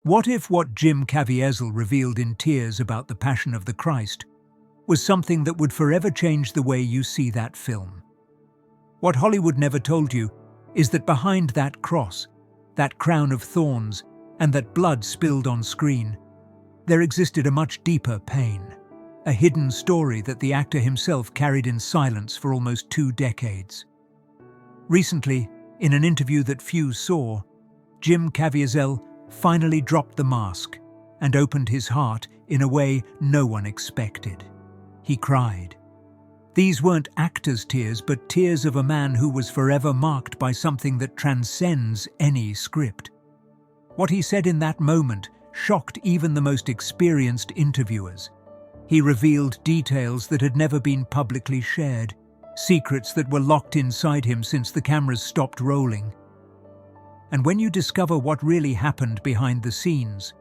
What if what Jim Caviezel revealed in tears about the Passion of the Christ was something that would forever change the way you see that film? What Hollywood never told you is that behind that cross, that crown of thorns, and that blood spilled on screen, there existed a much deeper pain, a hidden story that the actor himself carried in silence for almost 2 decades. Recently, in an interview that few saw, Jim Caviezel finally dropped the mask and opened his heart in a way no one expected. He cried. These weren't actor's tears, but tears of a man who was forever marked by something that transcends any script. What he said in that moment shocked even the most experienced interviewers. He revealed details that had never been publicly shared, secrets that were locked inside him since the cameras stopped rolling. And when you discover what really happened behind the scenes,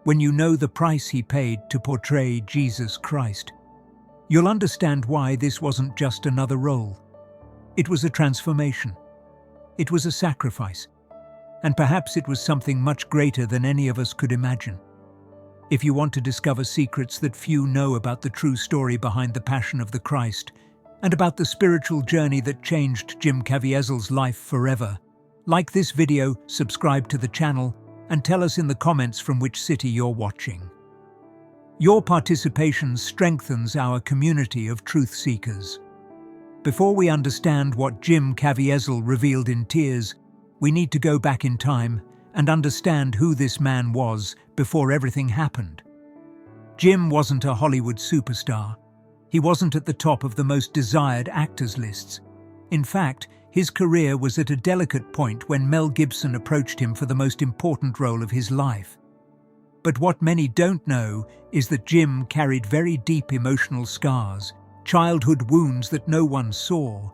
when you know the price he paid to portray Jesus Christ, you'll understand why this wasn't just another role. It was a transformation. It was a sacrifice. And perhaps it was something much greater than any of us could imagine. If you want to discover secrets that few know about the true story behind the Passion of the Christ, and about the spiritual journey that changed Jim Caviezel's life forever, like this video, subscribe to the channel, and tell us in the comments from which city you're watching. Your participation strengthens our community of truth seekers. Before we understand what Jim Caviezel revealed in tears, we need to go back in time and understand who this man was before everything happened. Jim wasn't a Hollywood superstar. He wasn't at the top of the most desired actors lists. In fact, his career was at a delicate point when Mel Gibson approached him for the most important role of his life. But what many don't know is that Jim carried very deep emotional scars, childhood wounds that no one saw,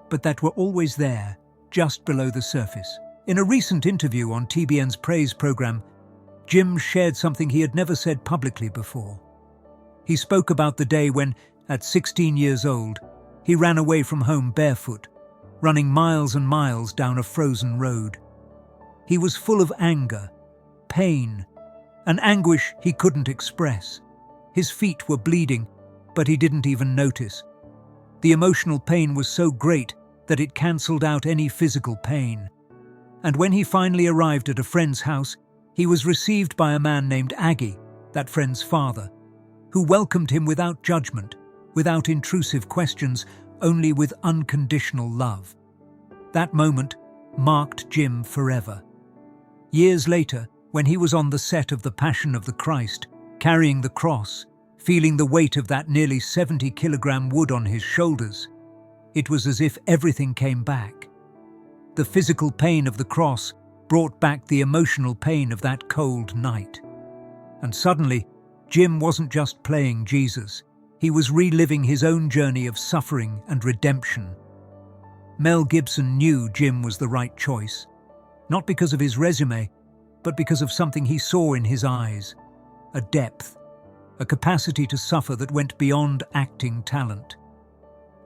but that were always there, just below the surface. In a recent interview on TBN's Praise program, Jim shared something he had never said publicly before. He spoke about the day when, at 16 years old, he ran away from home barefoot, running miles and miles down a frozen road. He was full of anger, pain, an anguish he couldn't express. His feet were bleeding, but he didn't even notice. The emotional pain was so great that it cancelled out any physical pain. And when he finally arrived at a friend's house, he was received by a man named Aggie, that friend's father, who welcomed him without judgment, without intrusive questions, only with unconditional love. That moment marked Jim forever. Years later, when he was on the set of The Passion of the Christ, carrying the cross, feeling the weight of that nearly 70-kilogram wood on his shoulders, it was as if everything came back. The physical pain of the cross brought back the emotional pain of that cold night. And suddenly, Jim wasn't just playing Jesus. He was reliving his own journey of suffering and redemption. Mel Gibson knew Jim was the right choice, not because of his resume, but because of something he saw in his eyes, a depth, a capacity to suffer that went beyond acting talent.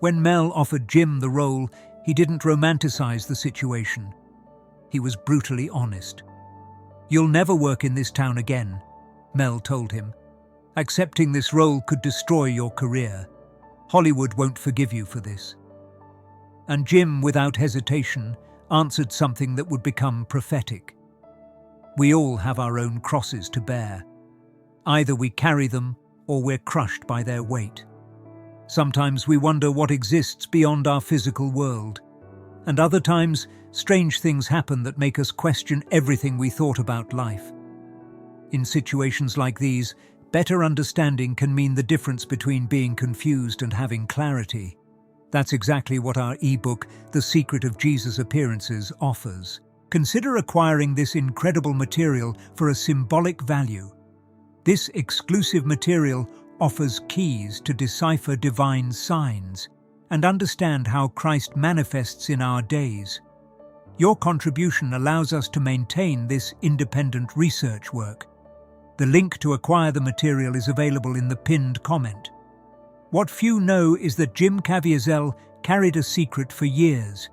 When Mel offered Jim the role, he didn't romanticize the situation. He was brutally honest. "You'll never work in this town again," Mel told him. "Accepting this role could destroy your career. Hollywood won't forgive you for this." And Jim, without hesitation, answered something that would become prophetic. We all have our own crosses to bear. Either we carry them or we're crushed by their weight. Sometimes we wonder what exists beyond our physical world, and other times strange things happen that make us question everything we thought about life. In situations like these, better understanding can mean the difference between being confused and having clarity. That's exactly what our ebook, The Secret of Jesus' Appearances, offers. Consider acquiring this incredible material for a symbolic value. This exclusive material offers keys to decipher divine signs and understand how Christ manifests in our days. Your contribution allows us to maintain this independent research work. The link to acquire the material is available in the pinned comment. What few know is that Jim Caviezel carried a secret for years,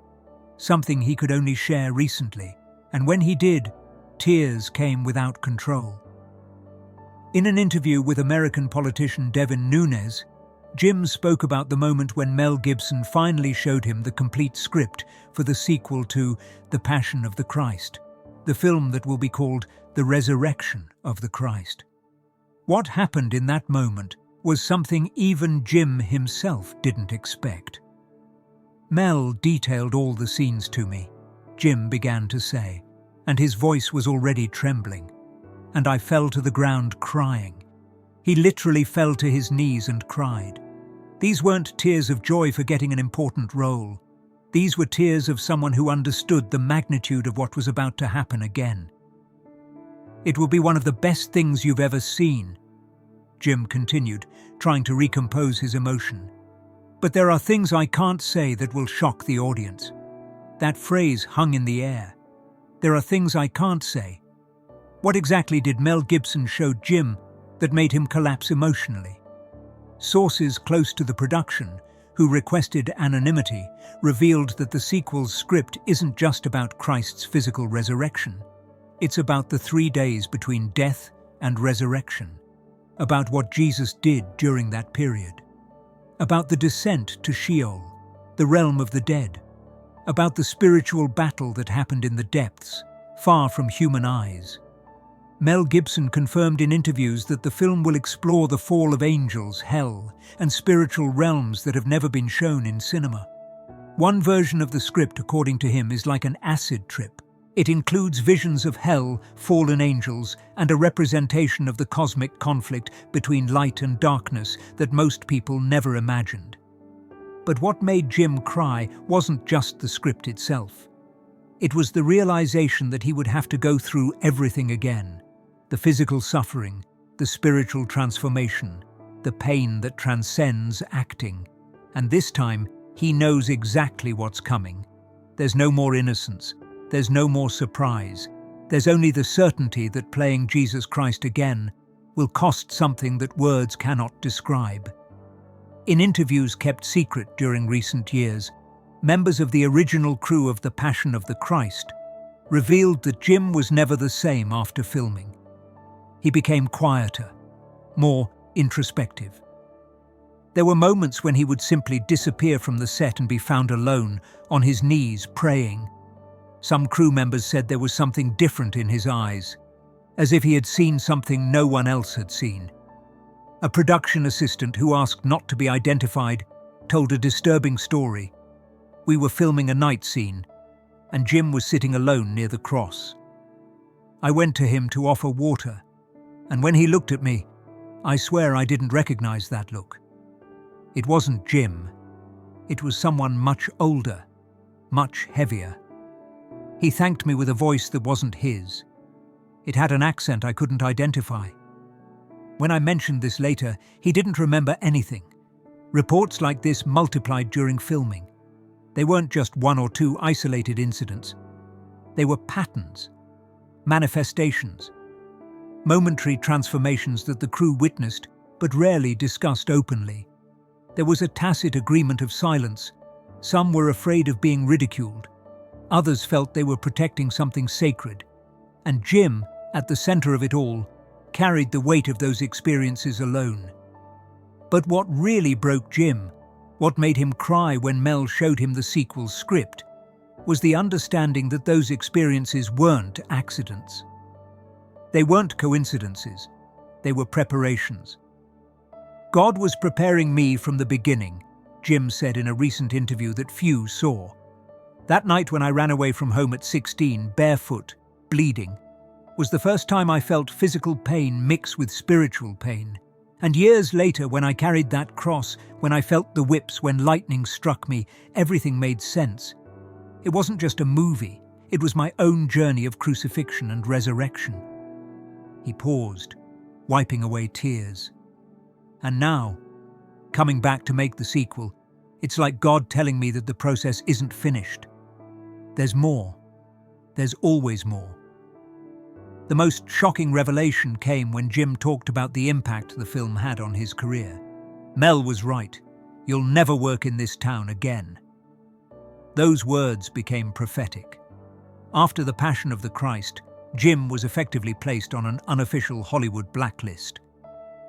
something he could only share recently. And when he did, Tears came without control. In an interview with American politician Devin Nunes, Jim spoke about the moment when Mel Gibson finally showed him the complete script for the sequel to The Passion of the Christ, the film that will be called The Resurrection of the Christ. What happened in that moment was something even Jim himself didn't expect. "Mel detailed all the scenes to me," Jim began to say, and his voice was already trembling. "And I fell to the ground crying." He literally fell to his knees and cried. These weren't tears of joy for getting an important role. These were tears of someone who understood the magnitude of what was about to happen again. "It will be one of the best things you've ever seen," Jim continued, trying to recompose his emotion. "But there are things I can't say that will shock the audience." That phrase hung in the air. There are things I can't say. What exactly did Mel Gibson show Jim that made him collapse emotionally? Sources close to the production, who requested anonymity, revealed that the sequel's script isn't just about Christ's physical resurrection. It's about the 3 days between death and resurrection, about what Jesus did during that period, about the descent to Sheol, the realm of the dead, about the spiritual battle that happened in the depths, far from human eyes. Mel Gibson confirmed in interviews that the film will explore the fall of angels, hell, and spiritual realms that have never been shown in cinema. One version of the script, according to him, is like an acid trip. It includes visions of hell, fallen angels, and a representation of the cosmic conflict between light and darkness that most people never imagined. But what made Jim cry wasn't just the script itself. It was the realization that he would have to go through everything again. The physical suffering, the spiritual transformation, the pain that transcends acting. And this time, he knows exactly what's coming. There's no more innocence. There's no more surprise. There's only the certainty that playing Jesus Christ again will cost something that words cannot describe. In interviews kept secret during recent years, members of the original crew of The Passion of the Christ revealed that Jim was never the same after filming. He became quieter, more introspective. There were moments when he would simply disappear from the set and be found alone, on his knees, praying. Some crew members said there was something different in his eyes, as if he had seen something no one else had seen. A production assistant who asked not to be identified told a disturbing story. "We were filming a night scene, and Jim was sitting alone near the cross. I went to him to offer water, and when he looked at me, I swear I didn't recognize that look. It wasn't Jim. It was someone much older, much heavier. He thanked me with a voice that wasn't his. It had an accent I couldn't identify. When I mentioned this later, he didn't remember anything. Reports like this multiplied during filming. They weren't just 1 or 2 isolated incidents. They were patterns, manifestations, momentary transformations that the crew witnessed but rarely discussed openly. There was a tacit agreement of silence. Some were afraid of being ridiculed. Others felt they were protecting something sacred. And Jim, at the center of it all, carried the weight of those experiences alone. But what really broke Jim, what made him cry when Mel showed him the sequel's script, was the understanding that those experiences weren't accidents. They weren't coincidences. They were preparations. "God was preparing me from the beginning," Jim said in a recent interview that few saw. "That night when I ran away from home at 16, barefoot, bleeding, was the first time I felt physical pain mix with spiritual pain. And years later, when I carried that cross, when I felt the whips, when lightning struck me, everything made sense. It wasn't just a movie. It was my own journey of crucifixion and resurrection." He paused, wiping away tears. "And now, coming back to make the sequel, it's like God telling me that the process isn't finished. There's more. There's always more." The most shocking revelation came when Jim talked about the impact the film had on his career. "Mel was right. You'll never work in this town again." Those words became prophetic. After The Passion of the Christ, Jim was effectively placed on an unofficial Hollywood blacklist.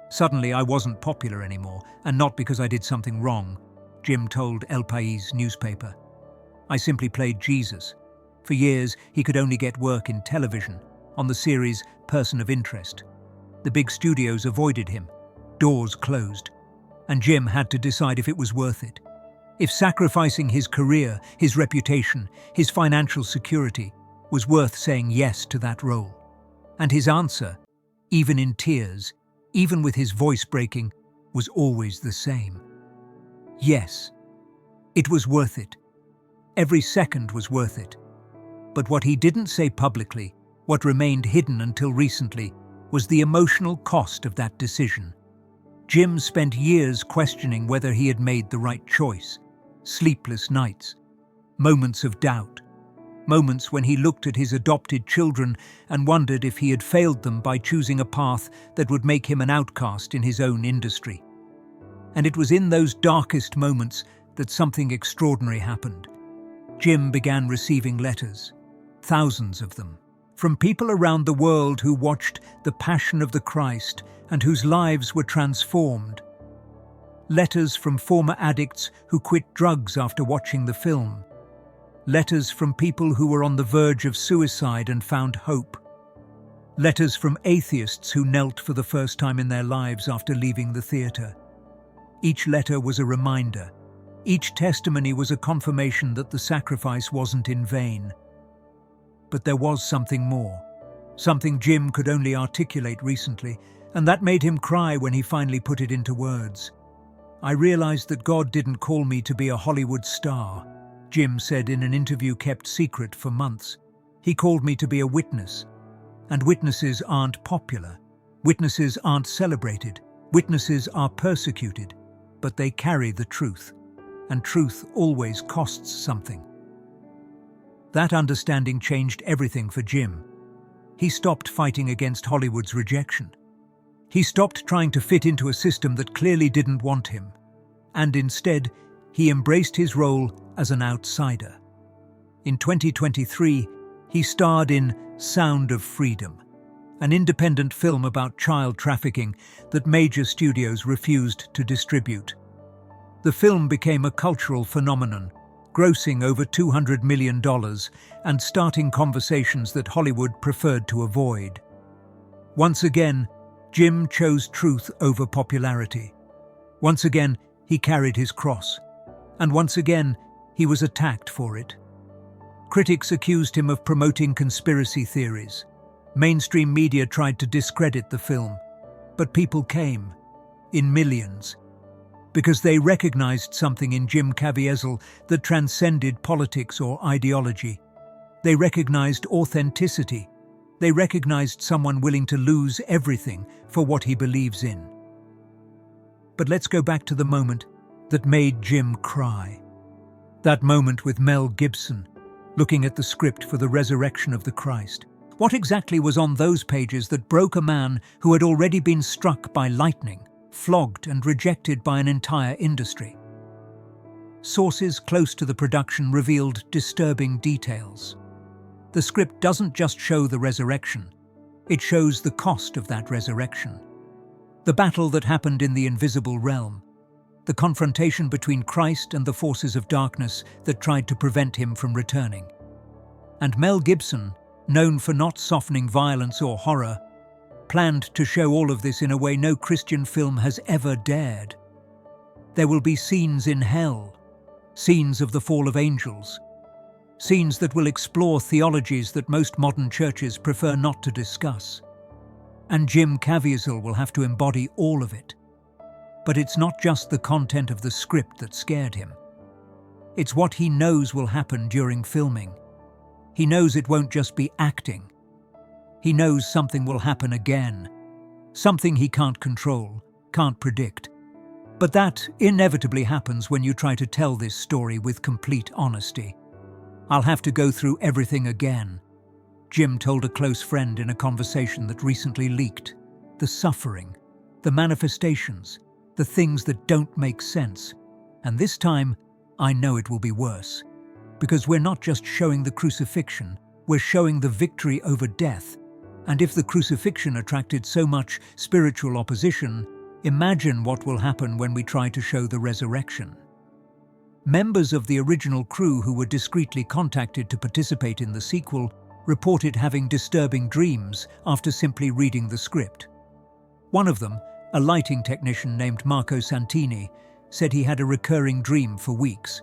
Suddenly, I wasn't popular anymore, and not because I did something wrong, Jim told El País newspaper. I simply played Jesus. For years, he could only get work in television, on the series Person of Interest. The big studios avoided him. Doors closed. And Jim had to decide if it was worth it. If sacrificing his career, his reputation, his financial security was worth saying yes to that role. And his answer, even in tears, even with his voice breaking, was always the same. Yes, it was worth it. Every second was worth it. But what he didn't say publicly, what remained hidden until recently, was the emotional cost of that decision. Jim spent years questioning whether he had made the right choice. Sleepless nights, moments of doubt, moments when he looked at his adopted children and wondered if he had failed them by choosing a path that would make him an outcast in his own industry. And it was in those darkest moments that something extraordinary happened. Jim began receiving letters, thousands of them, from people around the world who watched the Passion of the Christ and whose lives were transformed. Letters from former addicts who quit drugs after watching the film. Letters from people who were on the verge of suicide and found hope. Letters from atheists who knelt for the first time in their lives after leaving the theater. Each letter was a reminder. Each testimony was a confirmation that the sacrifice wasn't in vain. But there was something more, something Jim could only articulate recently, and that made him cry when he finally put it into words. I realized that God didn't call me to be a Hollywood star, Jim said in an interview kept secret for months. He called me to be a witness. And witnesses aren't popular. Witnesses aren't celebrated. Witnesses are persecuted. But they carry the truth. And truth always costs something. That understanding changed everything for Jim. He stopped fighting against Hollywood's rejection. He stopped trying to fit into a system that clearly didn't want him. And instead, he embraced his role as an outsider. In 2023, he starred in Sound of Freedom, an independent film about child trafficking that major studios refused to distribute. The film became a cultural phenomenon, grossing over $200 million and starting conversations that Hollywood preferred to avoid. Once again, Jim chose truth over popularity. Once again, he carried his cross. And once again, he was attacked for it. Critics accused him of promoting conspiracy theories. Mainstream media tried to discredit the film. But people came, in millions, because they recognized something in Jim Caviezel that transcended politics or ideology. They recognized authenticity. They recognized someone willing to lose everything for what he believes in. But let's go back to the moment that made Jim cry. That moment with Mel Gibson, looking at the script for the resurrection of the Christ. What exactly was on those pages that broke a man who had already been struck by lightning, flogged and rejected by an entire industry? Sources close to the production revealed disturbing details. The script doesn't just show the resurrection, it shows the cost of that resurrection. The battle that happened in the invisible realm, the confrontation between Christ and the forces of darkness that tried to prevent him from returning. And Mel Gibson, known for not softening violence or horror, planned to show all of this in a way no Christian film has ever dared. There will be scenes in hell, scenes of the fall of angels, scenes that will explore theologies that most modern churches prefer not to discuss. And Jim Caviezel will have to embody all of it. But it's not just the content of the script that scared him. It's what he knows will happen during filming. He knows it won't just be acting. He knows something will happen again. Something he can't control, can't predict. But that inevitably happens when you try to tell this story with complete honesty. I'll have to go through everything again, Jim told a close friend in a conversation that recently leaked. The suffering, the manifestations, the things that don't make sense. And this time, I know it will be worse. Because we're not just showing the crucifixion, We're showing the victory over death, and if the crucifixion attracted so much spiritual opposition, imagine what will happen when we try to show the resurrection. Members of the original crew who were discreetly contacted to participate in the sequel reported having disturbing dreams after simply reading the script. One of them, a lighting technician named Marco Santini, said he had a recurring dream for weeks.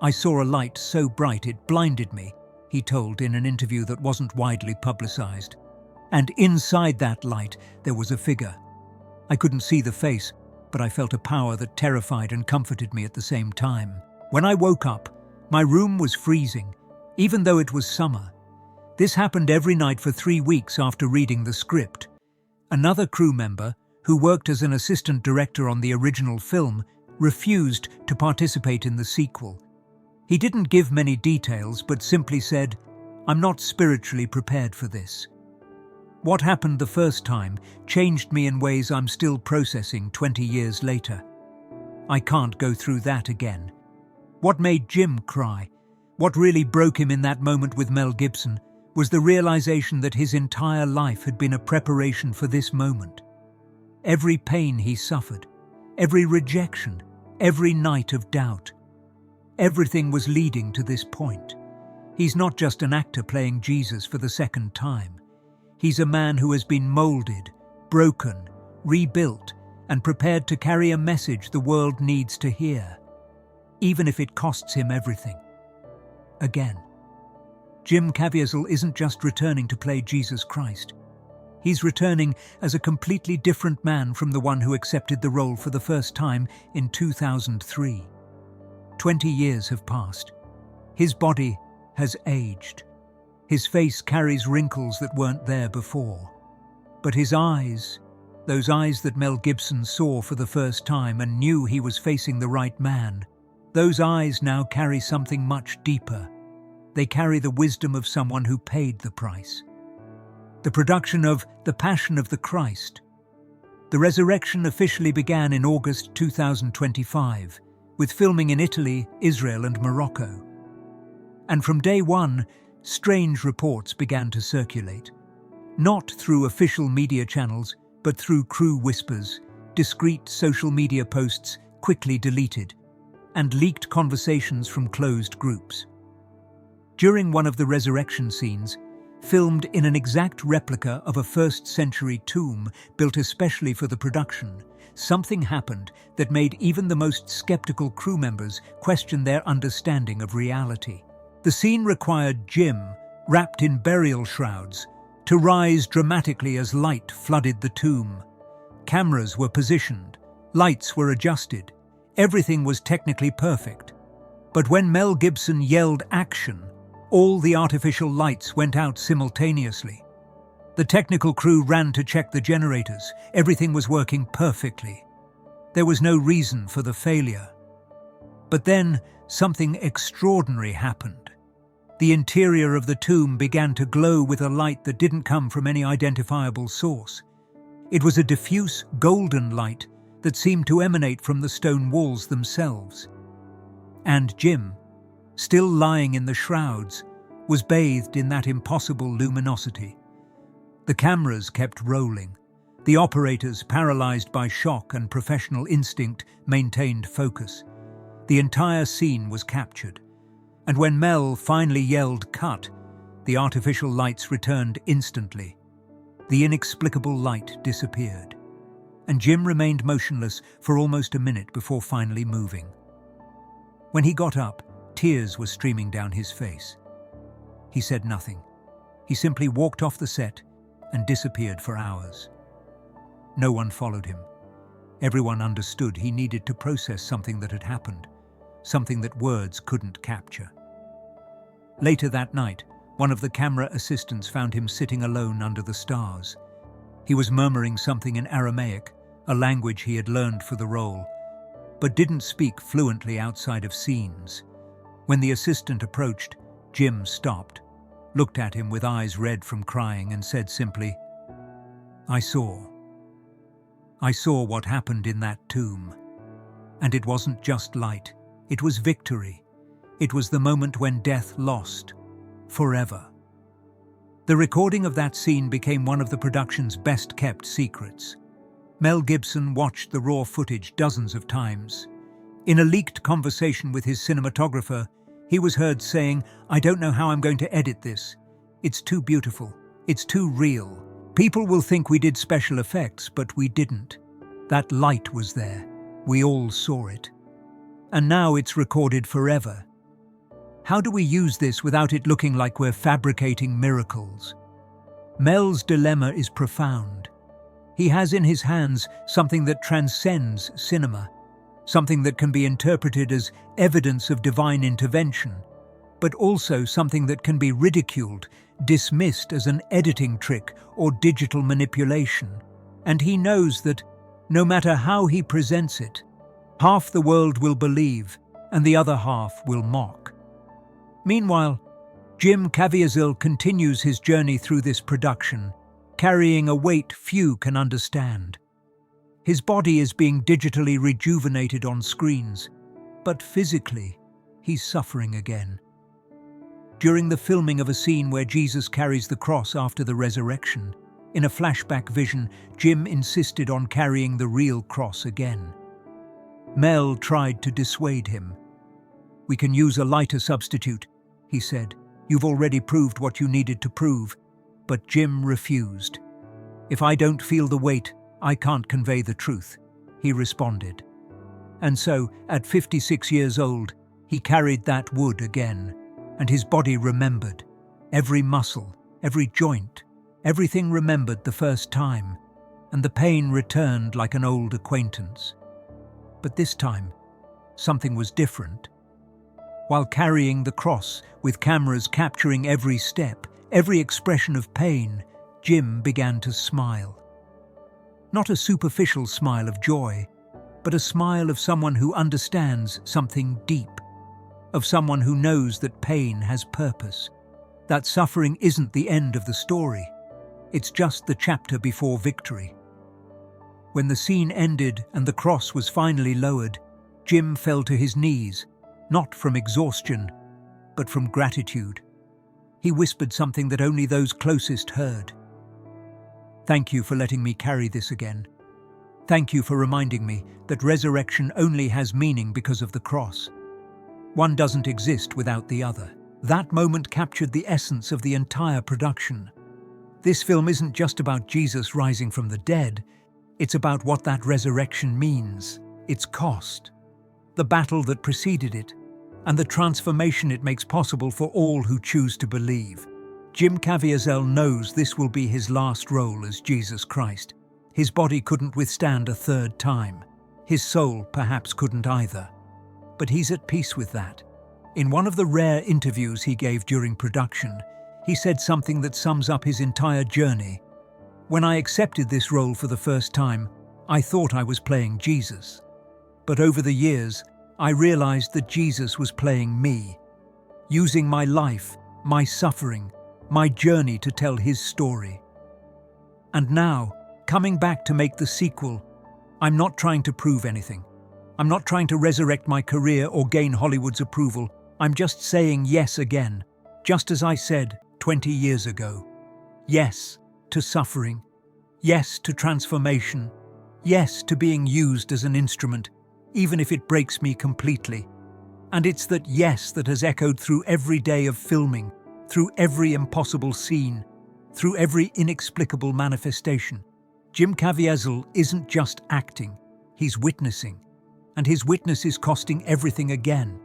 "I saw a light so bright it blinded me," he told in an interview that wasn't widely publicized. "And inside that light there was a figure. I couldn't see the face, but I felt a power that terrified and comforted me at the same time. When I woke up, my room was freezing, even though it was summer. This happened every night for 3 weeks after reading the script." Another crew member, who worked as an assistant director on the original film, refused to participate in the sequel. He didn't give many details, but simply said, "I'm not spiritually prepared for this. What happened the first time changed me in ways I'm still processing 20 years later. I can't go through that again." What made Jim cry, what really broke him in that moment with Mel Gibson, was the realization that his entire life had been a preparation for this moment. Every pain he suffered, every rejection, every night of doubt, everything was leading to this point. He's not just an actor playing Jesus for the second time. He's a man who has been molded, broken, rebuilt, and prepared to carry a message the world needs to hear, even if it costs him everything. Again, Jim Caviezel isn't just returning to play Jesus Christ. He's returning as a completely different man from the one who accepted the role for the first time in 2003. 20 years have passed. His body has aged. His face carries wrinkles that weren't there before. But his eyes, those eyes that Mel Gibson saw for the first time and knew he was facing the right man, those eyes now carry something much deeper. They carry the wisdom of someone who paid the price. The production of The Passion of the Christ. The resurrection officially began in August 2025, with filming in Italy, Israel, and Morocco. And from day one, strange reports began to circulate. Not through official media channels, but through crew whispers, discreet social media posts quickly deleted, and leaked conversations from closed groups. During one of the resurrection scenes, filmed in an exact replica of a first-century tomb built especially for the production, something happened that made even the most skeptical crew members question their understanding of reality. The scene required Jim, wrapped in burial shrouds, to rise dramatically as light flooded the tomb. Cameras were positioned, lights were adjusted, everything was technically perfect. But when Mel Gibson yelled action, all the artificial lights went out simultaneously. The technical crew ran to check the generators. Everything was working perfectly. There was no reason for the failure. But then something extraordinary happened. The interior of the tomb began to glow with a light that didn't come from any identifiable source. It was a diffuse golden light that seemed to emanate from the stone walls themselves. And Jim, still lying in the shrouds, was bathed in that impossible luminosity. The cameras kept rolling. The operators, paralyzed by shock and professional instinct, maintained focus. The entire scene was captured. And when Mel finally yelled "cut," the artificial lights returned instantly. The inexplicable light disappeared. And Jim remained motionless for almost a minute before finally moving. When he got up, tears were streaming down his face. He said nothing. He simply walked off the set and disappeared for hours. No one followed him. Everyone understood he needed to process something that had happened, something that words couldn't capture. Later that night, one of the camera assistants found him sitting alone under the stars. He was murmuring something in Aramaic, a language he had learned for the role, but didn't speak fluently outside of scenes. When the assistant approached, Jim stopped, looked at him with eyes red from crying, and said simply, I saw what happened in that tomb. And it wasn't just light, it was victory. It was the moment when death lost, forever. The recording of that scene became one of the production's best-kept secrets. Mel Gibson watched the raw footage dozens of times. In a leaked conversation with his cinematographer, he was heard saying, "I don't know how I'm going to edit this. It's too beautiful. It's too real. People will think we did special effects, but we didn't. That light was there. We all saw it. And now it's recorded forever. How do we use this without it looking like we're fabricating miracles?" Mel's dilemma is profound. He has in his hands something that transcends cinema, something that can be interpreted as evidence of divine intervention, but also something that can be ridiculed, dismissed as an editing trick or digital manipulation. And he knows that, no matter how he presents it, half the world will believe and the other half will mock. Meanwhile, Jim Caviezel continues his journey through this production, carrying a weight few can understand. His body is being digitally rejuvenated on screens, but physically, he's suffering again. During the filming of a scene where Jesus carries the cross after the resurrection, in a flashback vision, Jim insisted on carrying the real cross again. Mel tried to dissuade him. "We can use a lighter substitute," he said. "You've already proved what you needed to prove." But Jim refused. "If I don't feel the weight, I can't convey the truth," he responded. And so, at 56 years old, he carried that wood again, and his body remembered. Every muscle, every joint, everything remembered the first time, and the pain returned like an old acquaintance. But this time, something was different. While carrying the cross, with cameras capturing every step, every expression of pain, Jim began to smile. Not a superficial smile of joy, but a smile of someone who understands something deep, of someone who knows that pain has purpose, that suffering isn't the end of the story, it's just the chapter before victory. When the scene ended and the cross was finally lowered, Jim fell to his knees, not from exhaustion, but from gratitude. He whispered something that only those closest heard. "Thank you for letting me carry this again. Thank you for reminding me that resurrection only has meaning because of the cross. One doesn't exist without the other." That moment captured the essence of the entire production. This film isn't just about Jesus rising from the dead, it's about what that resurrection means, its cost, the battle that preceded it, and the transformation it makes possible for all who choose to believe. Jim Caviezel knows this will be his last role as Jesus Christ. His body couldn't withstand a third time. His soul perhaps couldn't either. But he's at peace with that. In one of the rare interviews he gave during production, he said something that sums up his entire journey. "When I accepted this role for the first time, I thought I was playing Jesus. But over the years, I realized that Jesus was playing me, using my life, my suffering, my journey to tell his story. And now, coming back to make the sequel, I'm not trying to prove anything. I'm not trying to resurrect my career or gain Hollywood's approval. I'm just saying yes again, just as I said 20 years ago. Yes to suffering. Yes to transformation. Yes to being used as an instrument, even if it breaks me completely. And it's that yes that has echoed through every day of filming, through every impossible scene, through every inexplicable manifestation. Jim Caviezel isn't just acting, he's witnessing. And his witness is costing everything again.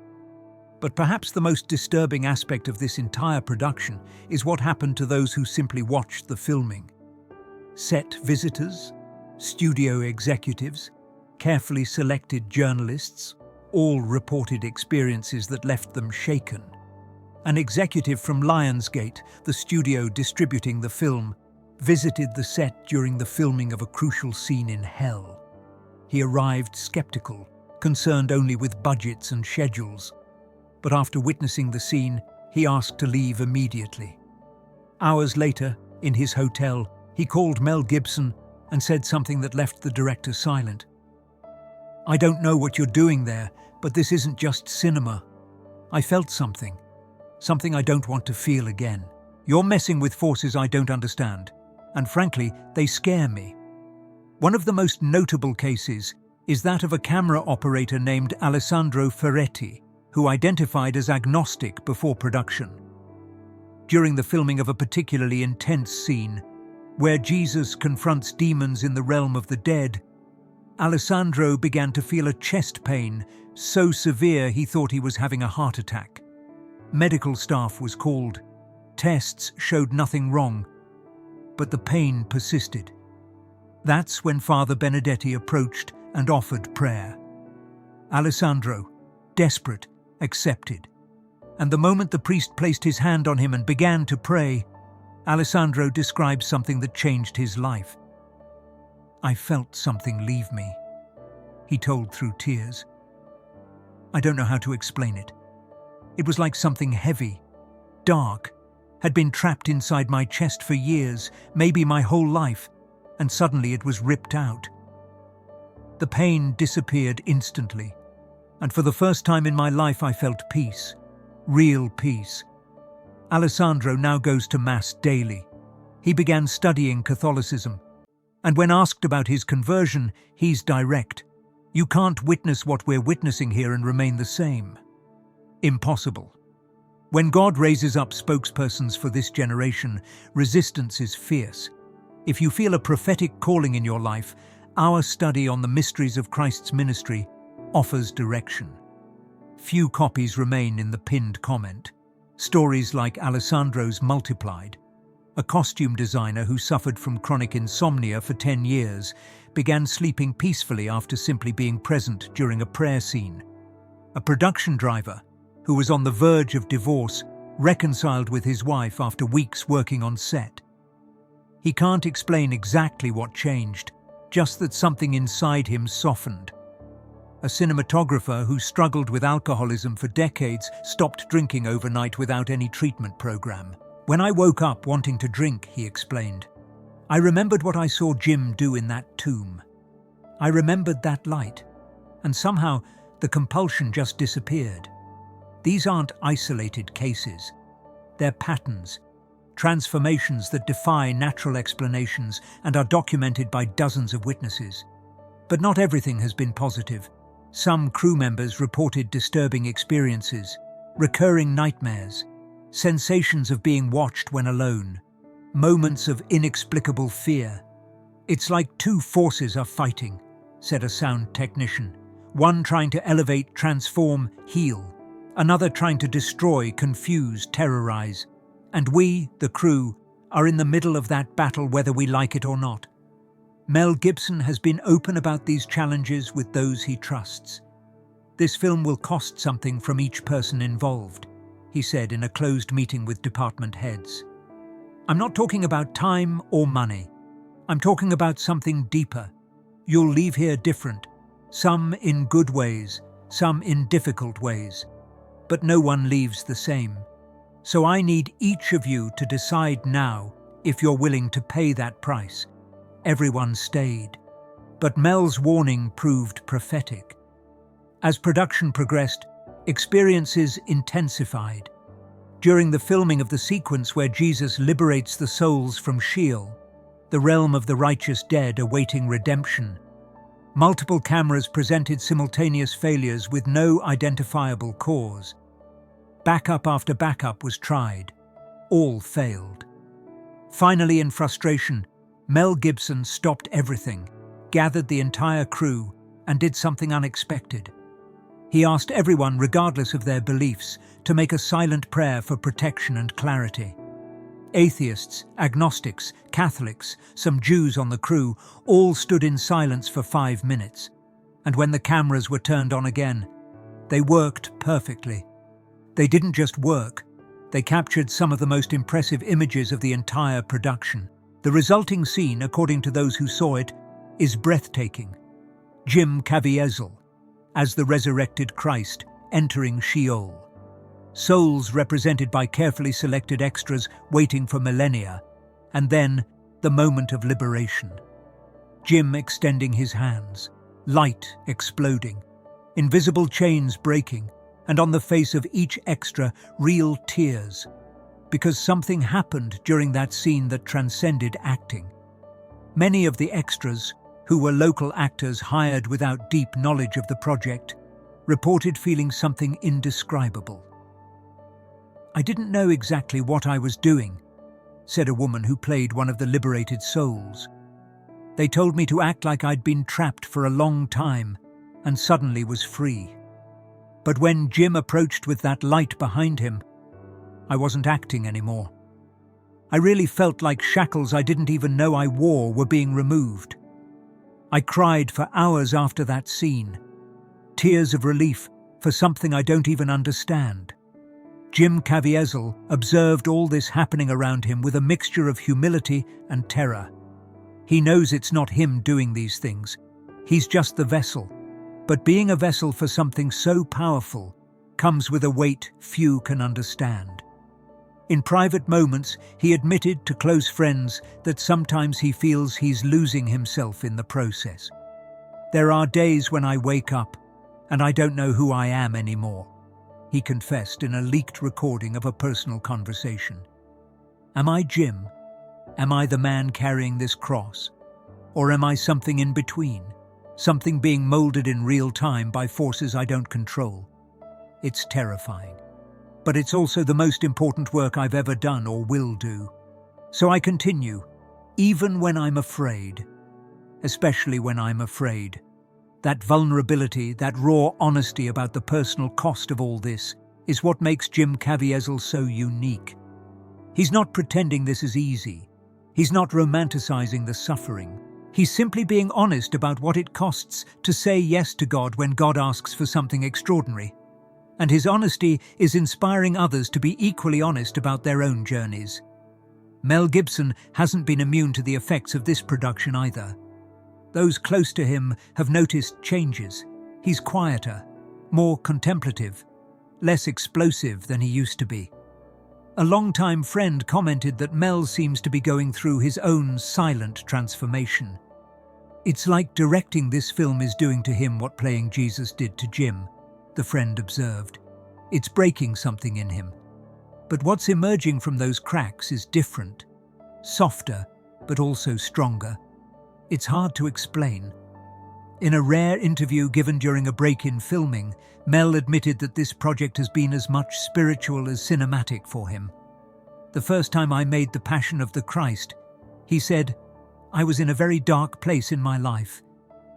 But perhaps the most disturbing aspect of this entire production is what happened to those who simply watched the filming. Set visitors, studio executives, carefully selected journalists, all reported experiences that left them shaken. An executive from Lionsgate, the studio distributing the film, visited the set during the filming of a crucial scene in Hell. He arrived skeptical, concerned only with budgets and schedules. But after witnessing the scene, he asked to leave immediately. Hours later, in his hotel, he called Mel Gibson and said something that left the director silent. "I don't know what you're doing there, but this isn't just cinema. I felt something I don't want to feel again." You're messing with forces I don't understand, and frankly, they scare me. One of the most notable cases is that of a camera operator named Alessandro Ferretti, who identified as agnostic before production. During the filming of a particularly intense scene, where Jesus confronts demons in the realm of the dead, Alessandro began to feel a chest pain so severe he thought he was having a heart attack. Medical staff was called. Tests showed nothing wrong, but the pain persisted. That's when Father Benedetti approached and offered prayer. Alessandro, desperate, accepted. And the moment the priest placed his hand on him and began to pray, Alessandro described something that changed his life. "I felt something leave me," he told through tears. "I don't know how to explain it. It was like something heavy, dark, had been trapped inside my chest for years, maybe my whole life, and suddenly it was ripped out. The pain disappeared instantly, and for the first time in my life I felt peace, real peace." Alessandro now goes to Mass daily. He began studying Catholicism, and when asked about his conversion, he's direct. "You can't witness what we're witnessing here and remain the same. Impossible. When God raises up spokespersons for this generation, resistance is fierce. If you feel a prophetic calling in your life, our study on the mysteries of Christ's ministry offers direction." Few copies remain in the pinned comment. Stories like Alessandro's multiplied. A costume designer who suffered from chronic insomnia for 10 years began sleeping peacefully after simply being present during a prayer scene. A production driver who was on the verge of divorce reconciled with his wife after weeks working on set. He can't explain exactly what changed, just that something inside him softened. A cinematographer who struggled with alcoholism for decades stopped drinking overnight without any treatment program. "When I woke up wanting to drink," he explained, "I remembered what I saw Jim do in that tomb. I remembered that light, and somehow the compulsion just disappeared." These aren't isolated cases. They're patterns, transformations that defy natural explanations and are documented by dozens of witnesses. But not everything has been positive. Some crew members reported disturbing experiences, recurring nightmares, sensations of being watched when alone, moments of inexplicable fear. "It's like two forces are fighting," said a sound technician. "One trying to elevate, transform, heal. Another trying to destroy, confuse, terrorize. And we, the crew, are in the middle of that battle whether we like it or not." Mel Gibson has been open about these challenges with those he trusts. "This film will cost something from each person involved," he said in a closed meeting with department heads. "I'm not talking about time or money. I'm talking about something deeper. You'll leave here different, some in good ways, some in difficult ways. But no one leaves the same. So I need each of you to decide now if you're willing to pay that price." Everyone stayed. But Mel's warning proved prophetic. As production progressed, experiences intensified. During the filming of the sequence where Jesus liberates the souls from Sheol, the realm of the righteous dead awaiting redemption, multiple cameras presented simultaneous failures with no identifiable cause. Backup after backup was tried. All failed. Finally, in frustration, Mel Gibson stopped everything, gathered the entire crew, and did something unexpected. He asked everyone, regardless of their beliefs, to make a silent prayer for protection and clarity. Atheists, agnostics, Catholics, some Jews on the crew, all stood in silence for 5 minutes. And when the cameras were turned on again, they worked perfectly. They didn't just work, they captured some of the most impressive images of the entire production. The resulting scene, according to those who saw it, is breathtaking. Jim Caviezel, as the resurrected Christ, entering Sheol. Souls represented by carefully selected extras waiting for millennia, and then the moment of liberation. Jim extending his hands, light exploding, invisible chains breaking, and on the face of each extra, real tears. because something happened during that scene that transcended acting. Many of the extras, who were local actors hired without deep knowledge of the project, reported feeling something indescribable. "I didn't know exactly what I was doing," said a woman who played one of the liberated souls. "They told me to act like I'd been trapped for a long time and suddenly was free. But when Jim approached with that light behind him, I wasn't acting anymore. I really felt like shackles I didn't even know I wore were being removed. I cried for hours after that scene, tears of relief for something I don't even understand." Jim Caviezel observed all this happening around him with a mixture of humility and terror. He knows it's not him doing these things. He's just the vessel. But being a vessel for something so powerful comes with a weight few can understand. In private moments, he admitted to close friends that sometimes he feels he's losing himself in the process. "There are days when I wake up and I don't know who I am anymore," he confessed in a leaked recording of a personal conversation. "Am I Jim? Am I the man carrying this cross? Or am I something in between? Something being molded in real time by forces I don't control?" It's terrifying. But it's also the most important work I've ever done or will do. So I continue, even when I'm afraid. Especially when I'm afraid. That vulnerability, that raw honesty about the personal cost of all this is what makes Jim Caviezel so unique. He's not pretending this is easy. He's not romanticizing the suffering. He's simply being honest about what it costs to say yes to God when God asks for something extraordinary. And his honesty is inspiring others to be equally honest about their own journeys. Mel Gibson hasn't been immune to the effects of this production either. Those close to him have noticed changes. He's quieter, more contemplative, less explosive than he used to be. A longtime friend commented that Mel seems to be going through his own silent transformation. "It's like directing this film is doing to him what playing Jesus did to Jim," the friend observed. "It's breaking something in him. But what's emerging from those cracks is different, softer, but also stronger. It's hard to explain." In a rare interview given during a break in filming, Mel admitted that this project has been as much spiritual as cinematic for him. "The first time I made The Passion of the Christ," he said, "I was in a very dark place in my life.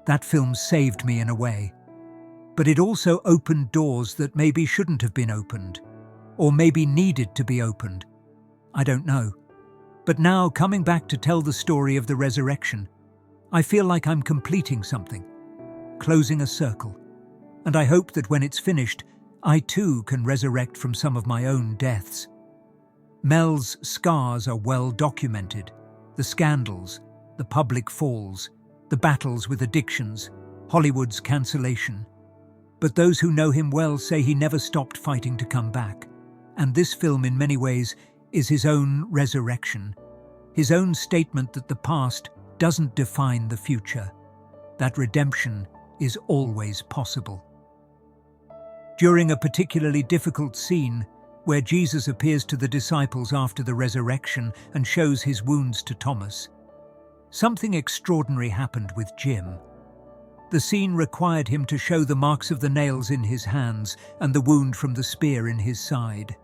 That film saved me in a way. But it also opened doors that maybe shouldn't have been opened, or maybe needed to be opened. I don't know. But now, coming back to tell the story of the resurrection, I feel like I'm completing something, closing a circle. And I hope that when it's finished, I too can resurrect from some of my own deaths." Mel's scars are well documented. The scandals, the public falls, the battles with addictions, Hollywood's cancellation. But those who know him well say he never stopped fighting to come back. And this film, in many ways, is his own resurrection. His own statement that the past doesn't define the future. That redemption is always possible. During a particularly difficult scene, where Jesus appears to the disciples after the resurrection and shows his wounds to Thomas, something extraordinary happened with Jim. The scene required him to show the marks of the nails in his hands and the wound from the spear in his side.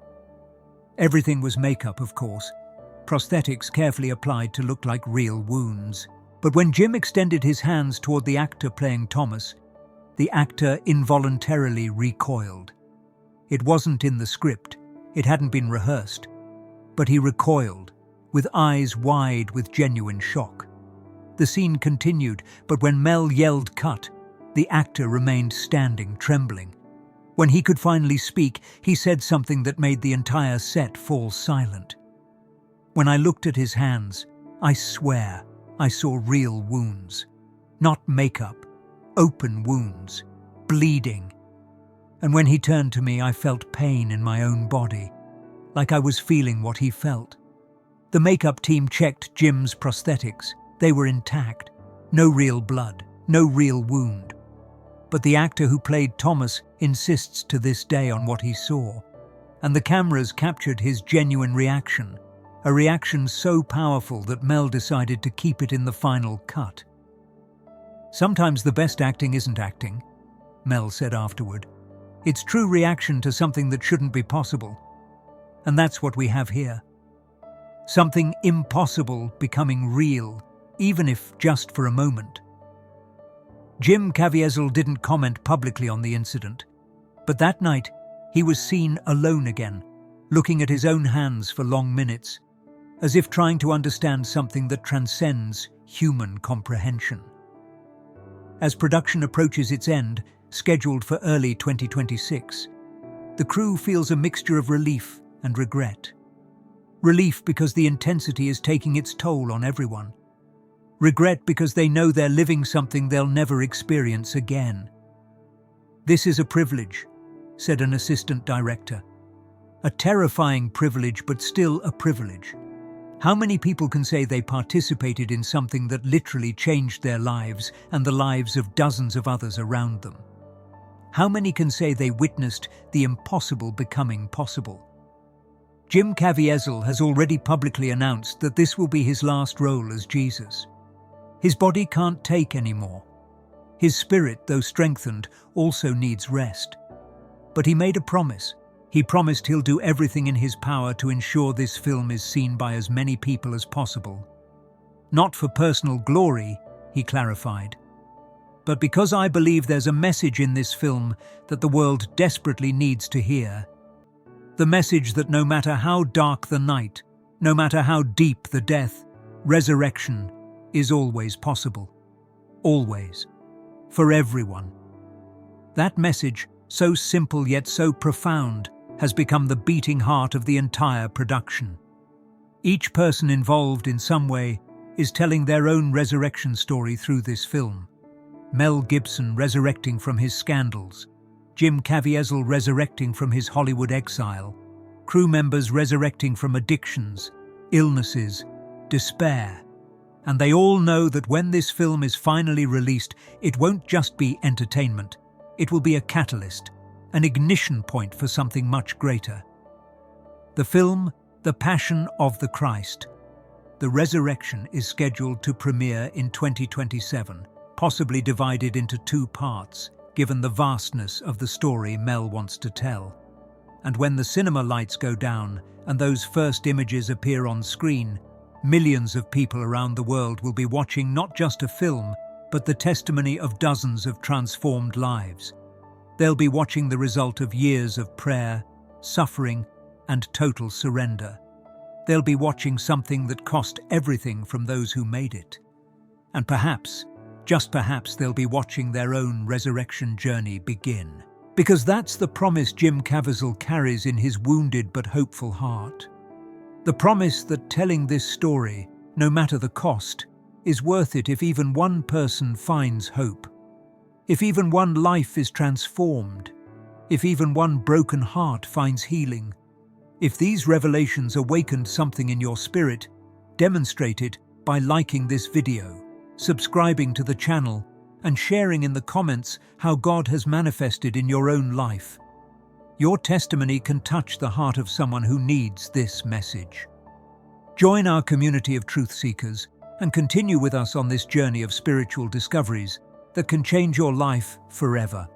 Everything was makeup, of course, prosthetics carefully applied to look like real wounds. But when Jim extended his hands toward the actor playing Thomas, the actor involuntarily recoiled. It wasn't in the script, it hadn't been rehearsed, but he recoiled, with eyes wide with genuine shock. The scene continued, but when Mel yelled cut, the actor remained standing, trembling. When he could finally speak, he said something that made the entire set fall silent. "When I looked at his hands, I swear I saw real wounds. Not makeup, open wounds, bleeding. And when he turned to me, I felt pain in my own body, like I was feeling what he felt." The makeup team checked Jim's prosthetics. They were intact. No real blood, no real wound. But the actor who played Thomas insists to this day on what he saw. and the cameras captured his genuine reaction, a reaction so powerful that Mel decided to keep it in the final cut. "Sometimes the best acting isn't acting," Mel said afterward. "It's true reaction to something that shouldn't be possible. And that's what we have here. Something impossible becoming real, even if just for a moment." Jim Caviezel didn't comment publicly on the incident, but that night he was seen alone again, looking at his own hands for long minutes, as if trying to understand something that transcends human comprehension. As production approaches its end, scheduled for early 2026, the crew feels a mixture of relief and regret. Relief because the intensity is taking its toll on everyone. Regret because they know they're living something they'll never experience again. "This is a privilege," said an assistant director. "A terrifying privilege, but still a privilege. How many people can say they participated in something that literally changed their lives and the lives of dozens of others around them? How many can say they witnessed the impossible becoming possible?" Jim Caviezel has already publicly announced that this will be his last role as Jesus. His body can't take anymore. His spirit, though strengthened, also needs rest. But he made a promise. He promised he'll do everything in his power to ensure this film is seen by as many people as possible. "Not for personal glory," he clarified, "but because I believe there's a message in this film that the world desperately needs to hear. The message that no matter how dark the night, no matter how deep the death, resurrection is always possible. Always. For everyone." That message, so simple yet so profound, has become the beating heart of the entire production. Each person involved in some way is telling their own resurrection story through this film. Mel Gibson resurrecting from his scandals, Jim Caviezel resurrecting from his Hollywood exile, crew members resurrecting from addictions, illnesses, despair. And they all know that when this film is finally released, it won't just be entertainment. It will be a catalyst, an ignition point for something much greater. The film, The Passion of the Christ, The Resurrection, is scheduled to premiere in 2027, possibly divided into 2 parts, given the vastness of the story Mel wants to tell. And when the cinema lights go down and those first images appear on screen, millions of people around the world will be watching not just a film, but the testimony of dozens of transformed lives. They'll be watching the result of years of prayer, suffering, and total surrender. They'll be watching something that cost everything from those who made it. And perhaps, just perhaps, they'll be watching their own resurrection journey begin. Because that's the promise Jim Caviezel carries in his wounded but hopeful heart. The promise that telling this story, no matter the cost, is worth it if even one person finds hope. If even one life is transformed. If even one broken heart finds healing. If these revelations awakened something in your spirit, demonstrate it by liking this video, subscribing to the channel, and sharing in the comments how God has manifested in your own life. Your testimony can touch the heart of someone who needs this message. Join our community of truth seekers and continue with us on this journey of spiritual discoveries that can change your life forever.